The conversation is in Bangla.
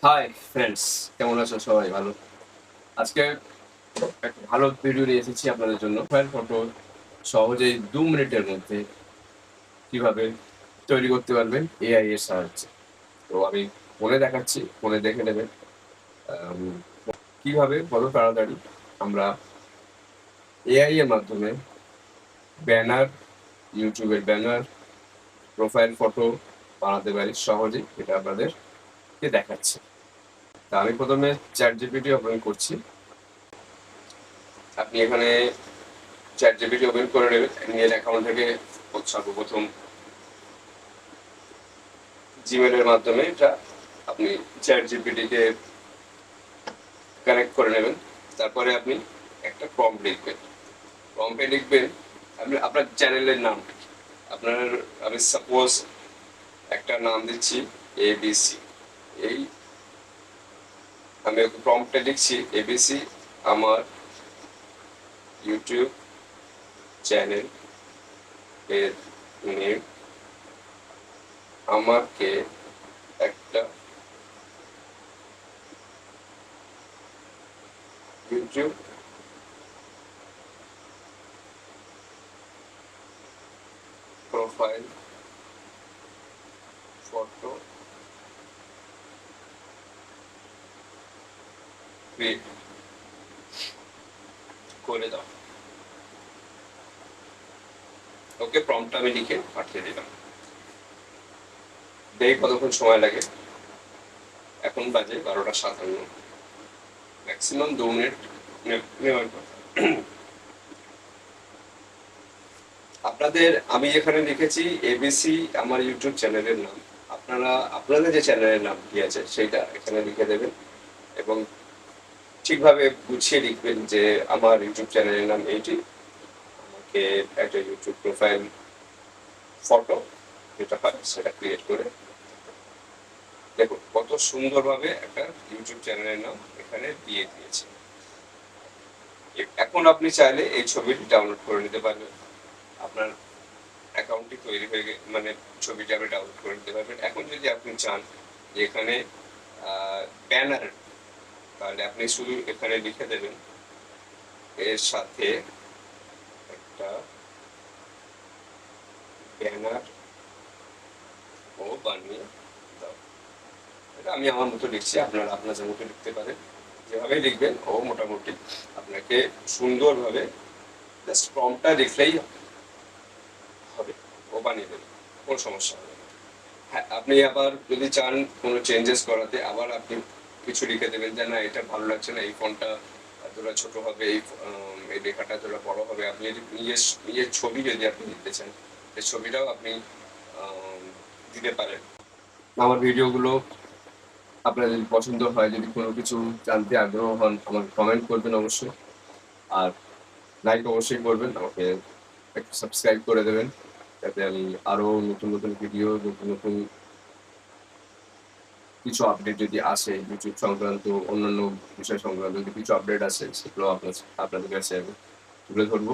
হাই ফ্রেন্ডস, কেমন আছো সবাই? ভালো। আজকে একটা ভালো ভিডিও নিয়ে এসেছি আপনাদের জন্য। প্রোফাইল ফটো সহজেই ২ মিনিটের মধ্যে কিভাবে তৈরি করতে পারবেন এআই এর সাহায্যে। তো আমি ফোনে দেখাচ্ছি, ফোনে দেখে নেবেন। আম কিভাবে কত তাড়াতাড়ি আমরা এআই এর মাধ্যমে ব্যানার, YouTube এর ব্যানার, প্রোফাইল ফটো বানাতে পারি সহজেই, এটা আপনাদেরকে দেখাচ্ছি। তা আমি ১ম এ ChatGPT ওপেন করছি। আপনি এখানে ChatGPT ওপেন করে নেবেন। নিজের অ্যাকাউন্ট থেকে সর্বপ্রথম জিমেল এর মাধ্যমে এটা আপনি ChatGPT কে কানেক্ট করে নেবেন। তারপরে আপনি একটা প্রম্পট লিখবেন। প্রম্পটে লিখবেন আপনি আপনার চ্যানেলের নাম। আপনার আমি সাপোজ একটা নাম দিচ্ছি এবিসি। এই আমি প্রম্পটে লিখছি এবিসি আমার ইউটিউব চ্যানেল এর নেম। আমাকে একটা ইউটিউব প্রোফাইল ফটো ক্রিয়েট করে দাও। ওকে, প্রম্পটটা আমি লিখে পাঠিয়ে দিলাম। দেখি কতক্ষণ সময় লাগে। এখন বাজে 12:57, ম্যাক্সিমাম 2 মিনিট নেওয়ার কথা। আপনাদের আমি এখানে লিখেছি এবিসি আমার ইউটিউব চ্যানেলের নাম। আপনারা আপনাদের যে চ্যানেলের নাম কি আছে সেটা এখানে লিখে দেবেন এবং ঠিকভাবে গুছিয়ে লিখবেন যে আমার ইউটিউব চ্যানেলের নাম এইটি। আমাকে একটা ইউটিউব প্রোফাইল ফটো যেটা হয় সেটা ক্রিয়েট করে দেখুন কত সুন্দরভাবে একটা ইউটিউব চ্যানেলের নাম এখানে দিয়ে দিয়েছে। এখন আপনি চাইলে এই ছবিটি ডাউনলোড করে নিতে পারবেন। আপনার অ্যাকাউন্টটি তৈরি হয়ে মানে ছবিটি আপনি ডাউনলোড করে নিতে পারবেন। এখন যদি আপনি চান যে এখানে ব্যানার, তাহলে আপনি শুধু এখানে লিখে দেবেন এর সাথে একটা ব্যানার ও বানিয়ে দাও। এটা আমি আমার মতো লিখছি, আপনারা আপনাদের মতো লিখতে পারেন। যেভাবে লিখবেন ও মোটামুটি আপনাকে সুন্দরভাবে জাস্ট প্রম্পটটা লিখলেই হবে, ও বানিয়ে দেবে, কোনো সমস্যা হবে না। হ্যাঁ, আপনি আবার যদি চান কোনো চেঞ্জেস করাতে আবার আপনি কিছু লিখে দেবেন যে না এটা ভালো লাগছে না, এই ফন্টটা এতটা ছোট হবে, এই লেখাটা এতটা বড় হবে। আপনি যদি নিজের নিজের ছবি যদি আপনি দিতে চান সেই ছবিটাও আপনি দিতে পারেন। আমার ভিডিওগুলো আপনার যদি পছন্দ হয়, যদি কোনো কিছু জানতে আগ্রহ হন, আমাকে কমেন্ট করবেন অবশ্যই। আর লাইক অবশ্যই করবেন, আমাকে একটু সাবস্ক্রাইব করে দেবেন যাতে আমি আরো নতুন নতুন ভিডিও, নতুন নতুন কিছু আপডেট যদি আসে ইউটিউব সংক্রান্ত, অন্যান্য বিষয় সংক্রান্ত যদি কিছু আপডেট আসে সেগুলো আপনাদের কাছে আমি তুলে ধরবো।